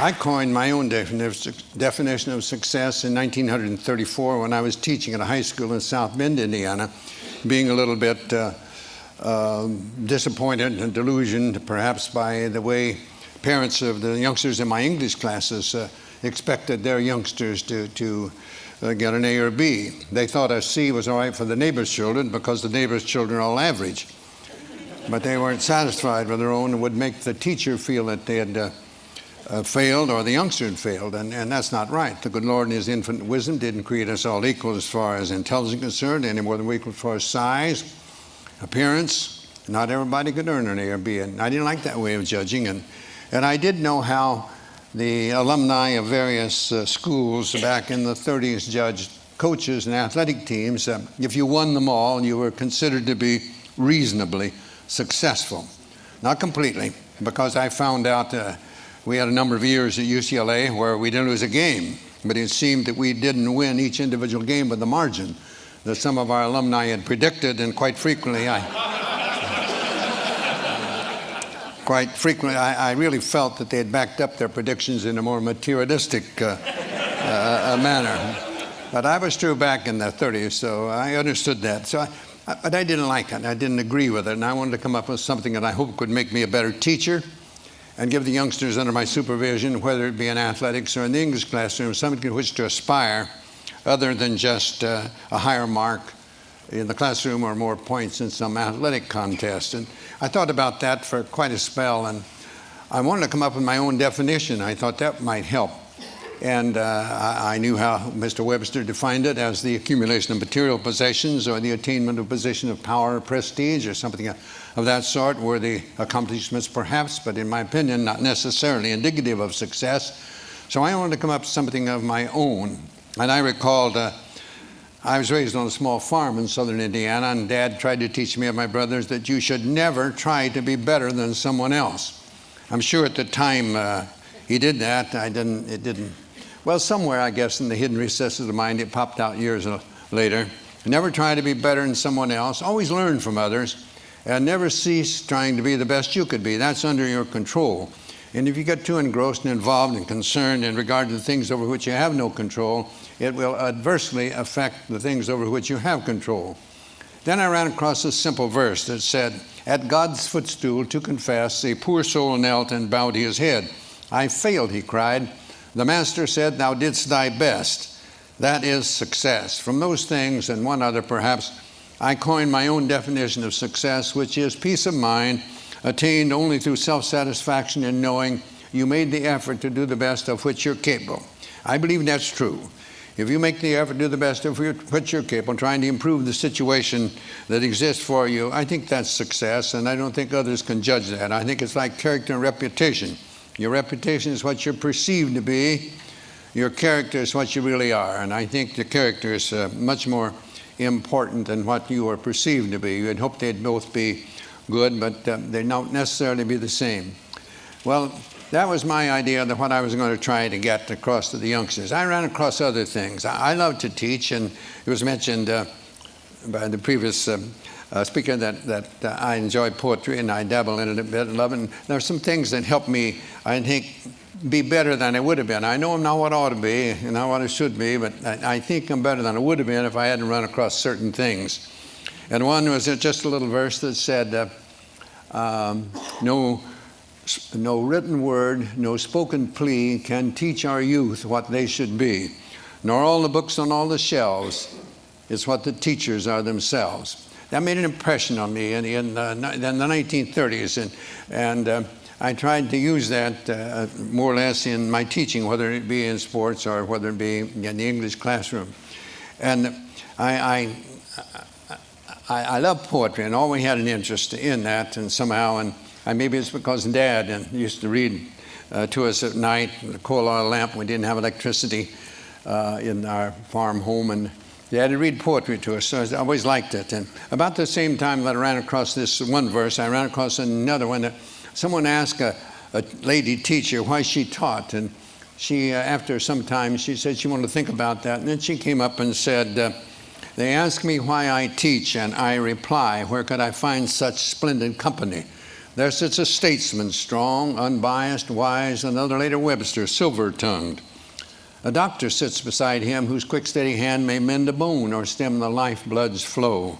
I coined my own definition of success in 1934 when I was teaching at a high school in South Bend, Indiana, being a little bit disappointed and delusioned perhaps by the way parents of the youngsters in my English classes expected their youngsters to get an A or B. They thought a C was all right for the neighbor's children because the neighbor's children are all average. But they weren't satisfied with their own and would make the teacher feel that they had failed or the youngster had failed, and that's not right. The good Lord in His infinite wisdom didn't create us all equal as far as intelligence is concerned, any more than we're equal as far as size, appearance. Not everybody could earn an A or B, and I didn't like that way of judging, and I did know how the alumni of various schools back in the 30s judged coaches and athletic teams. If you won them all, you were considered to be reasonably successful. Not completely, because I found out we had a number of years at UCLA where we didn't lose a game, but it seemed that we didn't win each individual game by the margin that some of our alumni had predicted, and quite frequently I really felt that they had backed up their predictions in a more materialistic manner. But I was true back in the 30s, so I understood that. But I didn't like it. I didn't agree with it, and I wanted to come up with something that I hope could make me a better teacher and give the youngsters under my supervision, whether it be in athletics or in the English classroom, something to which to aspire other than just a higher mark in the classroom or more points in some athletic contest. And I thought about that for quite a spell, and I wanted to come up with my own definition. I thought that might help. And I knew how Mr. Webster defined it as the accumulation of material possessions or the attainment of a position of power or prestige or something of that sort, worthy accomplishments perhaps, but in my opinion, not necessarily indicative of success. So I wanted to come up with something of my own. And I recalled I was raised on a small farm in southern Indiana, and Dad tried to teach me and my brothers that you should never try to be better than someone else. I'm sure at the time he did that. It didn't. Well, somewhere, I guess, in the hidden recesses of the mind, it popped out years later. Never try to be better than someone else. Always learn from others. And never cease trying to be the best you could be. That's under your control. And if you get too engrossed and involved and concerned in regard to the things over which you have no control, it will adversely affect the things over which you have control. Then I ran across this simple verse that said, "At God's footstool to confess, a poor soul knelt and bowed his head. I failed," he cried. "The Master said, thou didst thy best." That is success. From those things and one other perhaps, I coined my own definition of success, which is peace of mind attained only through self-satisfaction in knowing you made the effort to do the best of which you're capable. I believe that's true. If you make the effort to do the best of which you're capable, trying to improve the situation that exists for you, I think that's success, and I don't think others can judge that. I think it's like character and reputation. Your reputation is what you're perceived to be. Your character is what you really are. And I think the character is much more important than what you are perceived to be. You'd hope they'd both be good, but they don't necessarily be the same. Well, that was my idea of what I was going to try to get across to the youngsters. I ran across other things. I love to teach, and it was mentioned by the previous speaker that I enjoy poetry, and I dabble in it a bit and love it. And there are some things that help me, I think, be better than I would have been. I know I'm not what I ought to be and not what I should be, but I think I'm better than I would have been if I hadn't run across certain things. And one was just a little verse that said, no written word, no spoken plea can teach our youth what they should be, nor all the books on all the shelves is what the teachers are themselves. That made an impression on me in the 1930s, and I tried to use that more or less in my teaching, whether it be in sports or whether it be in the English classroom. And I love poetry and always had an interest in that, and somehow, and maybe it's because Dad used to read to us at night with a coal oil lamp. We didn't have electricity in our farm home, and Dad would read poetry to us, so I always liked it. And about the same time that I ran across this one verse, I ran across another one that someone asked a lady teacher why she taught, and she, after some time, she said she wanted to think about that, and then she came up and said, they ask me why I teach, and I reply, where could I find such splendid company? There sits a statesman, strong, unbiased, wise, another later Webster, silver-tongued. A doctor sits beside him whose quick, steady hand may mend a bone or stem the lifeblood's flow.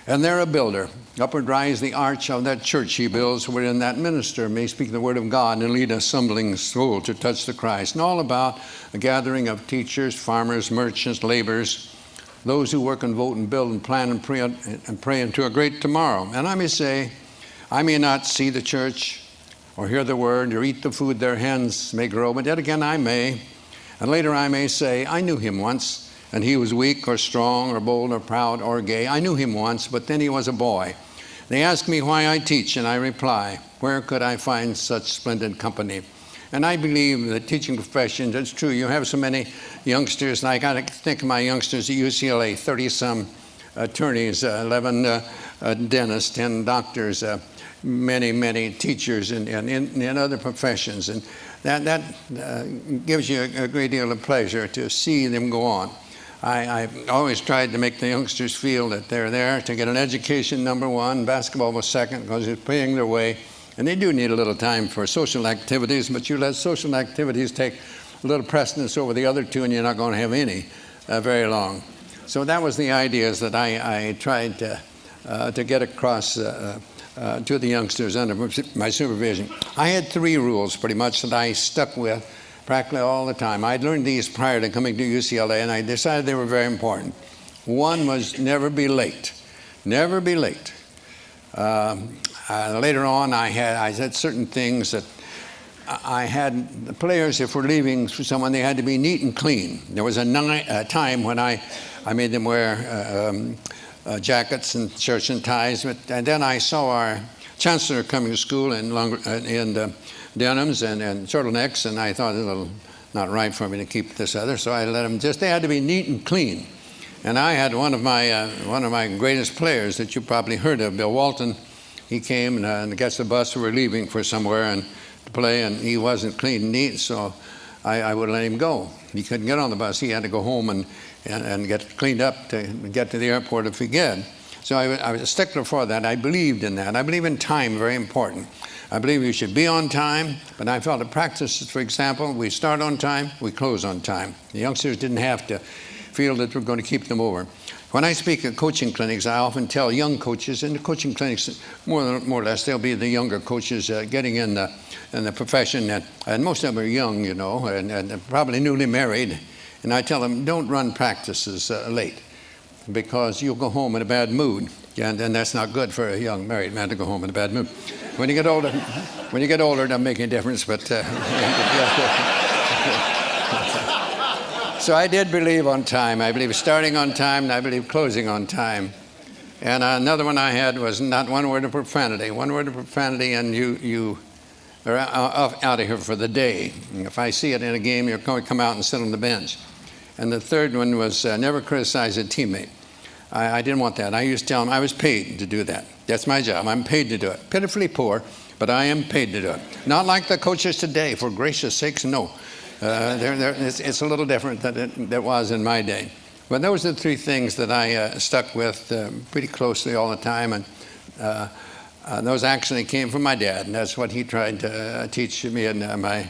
And there a builder, upward rise the arch of that church he builds, wherein that minister may speak the word of God and lead a stumbling soul to touch the Christ. And all about a gathering of teachers, farmers, merchants, laborers, those who work and vote and build and plan and pray into a great tomorrow. And I may say, I may not see the church or hear the word or eat the food their hands may grow, but yet again I may. And later I may say, I knew him once, and he was weak or strong or bold or proud or gay. I knew him once, but then he was a boy. They ask me why I teach, and I reply, where could I find such splendid company? And I believe the teaching profession, it's true, you have so many youngsters, and I got to think of my youngsters at UCLA, 30-some attorneys, 11 dentists, 10 doctors, many teachers in other professions. And that gives you a great deal of pleasure to see them go on. I've always tried to make the youngsters feel that they're there to get an education, number one. Basketball was second because it's paying their way. And they do need a little time for social activities, but you let social activities take a little precedence over the other two, and you're not going to have any very long. So that was the ideas that I tried to get across to the youngsters under my supervision. I had 3 rules pretty much that I stuck with practically all the time. I'd learned these prior to coming to UCLA, and I decided they were very important. One was never be late. Never be late. Later on, I had certain things that I had the players, if we're leaving for someone, they had to be neat and clean. There was a time when I made them wear jackets and shirts and ties, and then I saw our chancellor coming to school in denims and turtlenecks, and I thought it was a little not right for me to keep this other, so I let them they had to be neat and clean. And I had one of my greatest players that you probably heard of, Bill Walton. He came and gets the bus. We were leaving for somewhere and to play, and he wasn't clean and neat, so I would let him go. He couldn't get on the bus. He had to go home and get cleaned up to get to the airport if he could. So I was a stickler for that. I believed in that. I believe in time, very important. I believe you should be on time, but I felt at practices, for example, we start on time, we close on time. The youngsters didn't have to feel that we're going to keep them over. When I speak at coaching clinics, I often tell young coaches, in the coaching clinics, more or less, they'll be the younger coaches getting in the profession, and most of them are young, you know, and probably newly married. And I tell them, don't run practices late, because you'll go home in a bad mood, and that's not good for a young married man to go home in a bad mood. When you get older, it doesn't make any difference, but so I did believe on time. I believe starting on time, and I believe closing on time. And another one I had was not one word of profanity. One word of profanity, and you are out of here for the day. If I see it in a game, you're going to come out and sit on the bench. And the third one was never criticize a teammate. I didn't want that. I used to tell them I was paid to do that. That's my job. I'm paid to do it. Pitifully poor, but I am paid to do it. Not like the coaches today, for gracious sakes, no. It's a little different than it was in my day. But those are the 3 things that I stuck with pretty closely all the time. And those actually came from my dad, and that's what he tried to teach me and my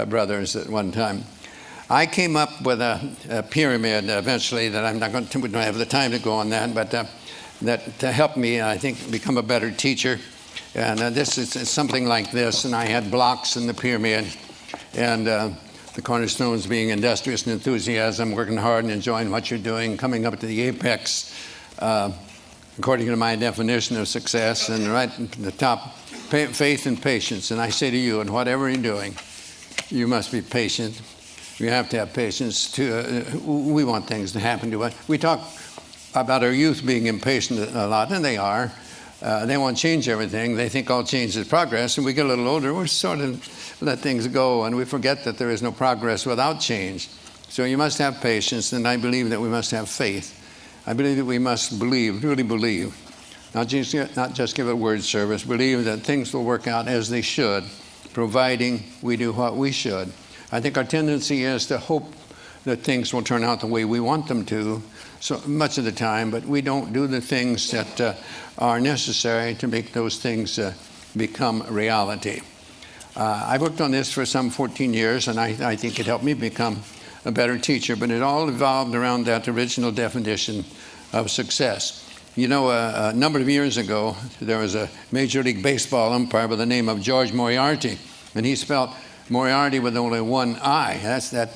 brothers at one time. I came up with a pyramid eventually that I'm not going to, we don't have the time to go on that, but that to help me, I think, become a better teacher. And this is something like this, and I had blocks in the pyramid, and the cornerstones being industrious and enthusiasm, working hard and enjoying what you're doing, coming up to the apex, according to my definition of success, and right at the top, faith and patience. And I say to you, in whatever you're doing, you must be patient. You have to have patience. We want things to happen to us. We talk about our youth being impatient a lot, and they are. They want to change everything. They think all change is progress, and we get a little older, we sort of let things go, and we forget that there is no progress without change. So you must have patience, and I believe that we must have faith. I believe that we must believe, really believe, not just give a word service, believe that things will work out as they should, providing we do what we should. I think our tendency is to hope that things will turn out the way we want them to so much of the time, but we don't do the things that are necessary to make those things become reality. I worked on this for some 14 years, and I think it helped me become a better teacher, but it all evolved around that original definition of success. You know, a number of years ago, there was a Major League Baseball umpire by the name of George Moriarty, and he spelled Moriarty with only one I.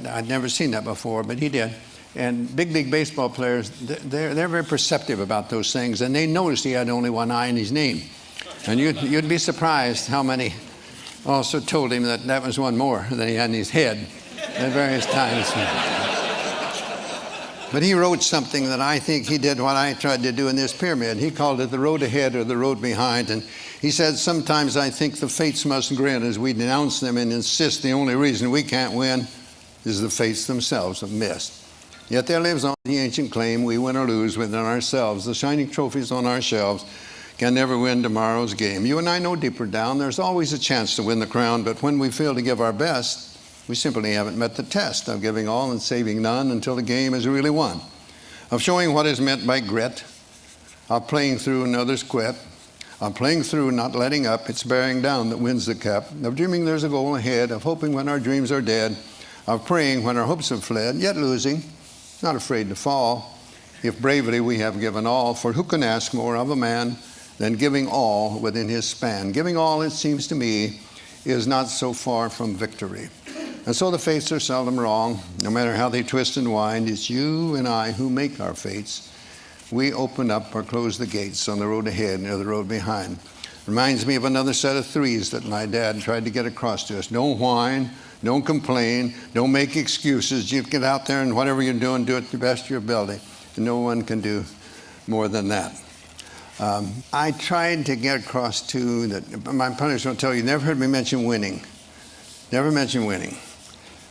I'd never seen that before, but he did. And big league baseball players, they're very perceptive about those things, and they noticed he had only one I in his name. And you'd be surprised how many also told him that that was one more than he had in his head at various times. But he wrote something that I think he did what I tried to do in this pyramid. He called it the road ahead or the road behind. And he said, sometimes I think the fates must grin as we denounce them and insist the only reason we can't win is the fates themselves have missed. Yet there lives on the ancient claim we win or lose within ourselves. The shining trophies on our shelves can never win tomorrow's game. You and I know deeper down there's always a chance to win the crown, but when we fail to give our best, we simply haven't met the test of giving all and saving none until the game is really won, of showing what is meant by grit, of playing through and others quit, of playing through not letting up, it's bearing down that wins the cup, of dreaming there's a goal ahead, of hoping when our dreams are dead, of praying when our hopes have fled, yet losing, not afraid to fall, if bravely we have given all, for who can ask more of a man than giving all within his span? Giving all, it seems to me, is not so far from victory. And so the fates are seldom wrong. No matter how they twist and wind, it's you and I who make our fates. We open up or close the gates on the road ahead or the road behind. Reminds me of another set of threes that my dad tried to get across to us. Don't whine, don't complain, don't make excuses. You get out there and whatever you're doing, do it the best of your ability. And no one can do more than that. I tried to get across to that. My punish will tell you, never heard me mention winning. Never mention winning.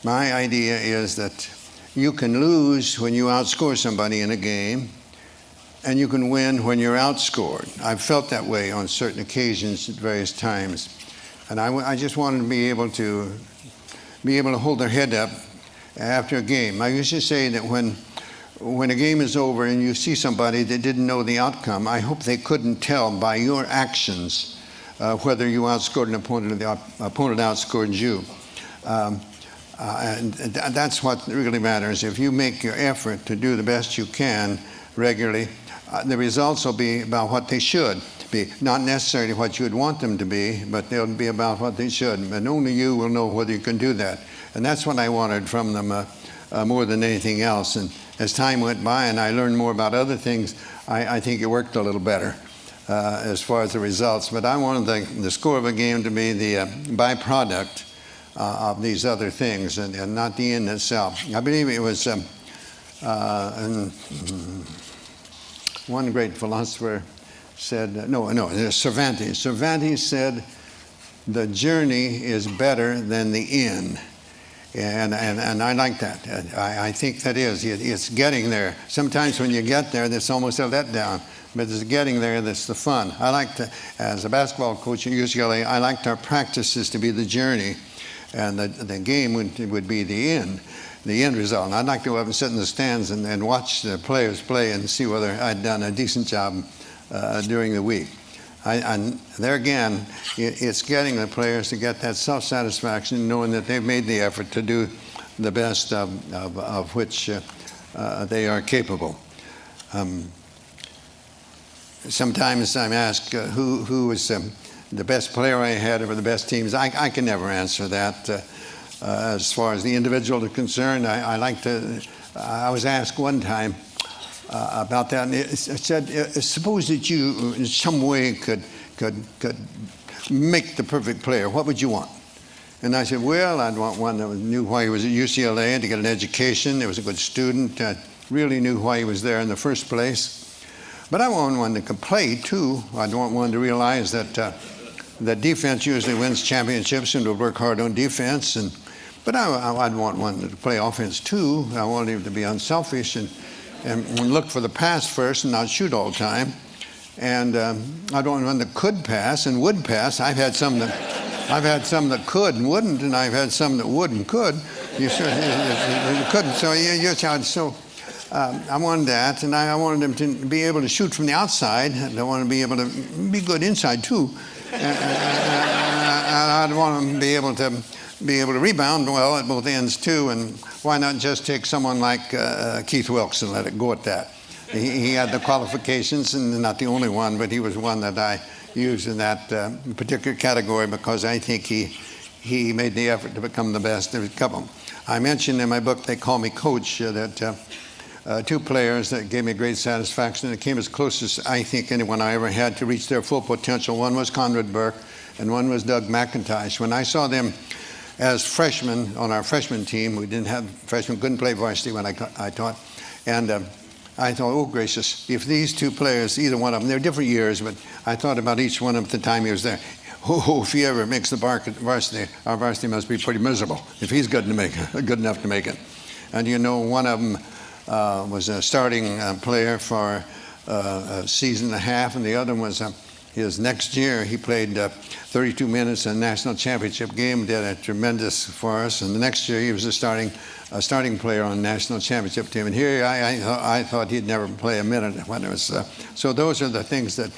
My idea is that you can lose when you outscore somebody in a game, and you can win when you're outscored. I've felt that way on certain occasions at various times. And I just wanted to be able to hold their head up after a game. I used to say that when a game is over and you see somebody that didn't know the outcome, I hope they couldn't tell by your actions whether you outscored an opponent or the opponent outscored you. And that's what really matters. If you make your effort to do the best you can regularly, the results will be about what they should be. Not necessarily what you'd want them to be, but they'll be about what they should. And only you will know whether you can do that. And that's what I wanted from them more than anything else. And as time went by and I learned more about other things, I think it worked a little better as far as the results. But I wanted the score of a game to be the byproduct of these other things and not the end itself. I believe it was one great philosopher said, Cervantes. Cervantes said, the journey is better than the end. And I like that. I think that is. It's getting there. Sometimes when you get there, there's almost a letdown. But it's getting there that's the fun. I like to, as a basketball coach at UCLA, I liked our practices to be the journey. And the game would be the end result. And I'd like to go up and sit in the stands and watch the players play and see whether I'd done a decent job during the week. And there again, it's getting the players to get that self-satisfaction, knowing that they've made the effort to do the best of which they are capable. Sometimes I'm asked who was the best player I had over the best teams. I can never answer that. As far as the individual is concerned, I was asked one time about that, and it said, suppose that you in some way could make the perfect player, what would you want? And I said, well, I'd want one that knew why he was at UCLA and to get an education, he was a good student, really knew why he was there in the first place. But I want one that could play too. I'd want one to realize that defense usually wins championships and to work hard on defense. But I'd want one to play offense too. I want him to be unselfish and look for the pass first and not shoot all the time. And I'd want one that could pass and would pass. I've had some that could and wouldn't, and I've had some that would and could. You couldn't. So I wanted that, and I wanted them to be able to shoot from the outside, and I wanted to be able to be good inside too. I'd want them to be able to rebound well at both ends too, and why not just take someone like Keith Wilkes and let it go at that? He had the qualifications, and not the only one, but he was one that I used in that particular category because I think he made the effort to become the best. There's a couple. I mentioned in my book, They Call Me Coach, that two players that gave me great satisfaction. It came as close as I think anyone I ever had to reach their full potential. One was Conrad Burke, and one was Doug McIntosh. When I saw them as freshmen on our freshman team, we didn't have freshmen, couldn't play varsity when I taught, and I thought, oh gracious, if these two players, either one of them, they're different years, but I thought about each one of them at the time he was there. Oh, if he ever makes the varsity, our varsity must be pretty miserable if he's good enough to make it. And you know, one of them was a starting player for a season and a half, and the other was his next year. He played 32 minutes in a national championship game, did a tremendous for us. And the next year he was a starting player on the national championship team. And here I thought he'd never play a minute when it was. So those are the things that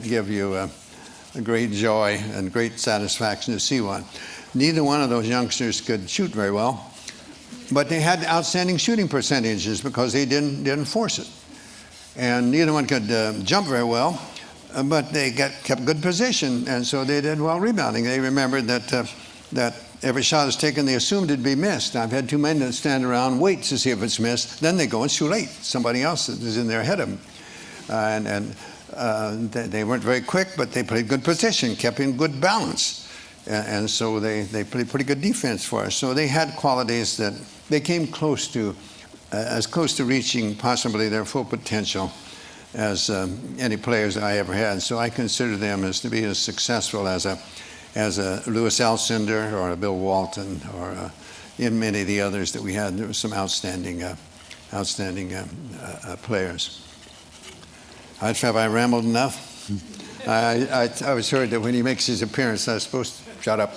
give you a great joy and great satisfaction to see one. Neither one of those youngsters could shoot very well, but they had outstanding shooting percentages because they didn't force it. And neither one could jump very well, but they kept good position, and so they did well rebounding. They remembered that every shot is taken, they assumed it'd be missed. I've had two men that stand around and wait to see if it's missed. Then they go, it's too late. Somebody else is in there ahead of them. They weren't very quick, but they played good position, kept in good balance. And so they played pretty good defense for us. So they had qualities that they came close to, as close to reaching possibly their full potential as any players I ever had. So I consider them as to be as successful as a Louis Alcindor or a Bill Walton or in many of the others that we had. There were some outstanding players. Have I rambled enough? I was heard that when he makes his appearance, I was supposed to shut up.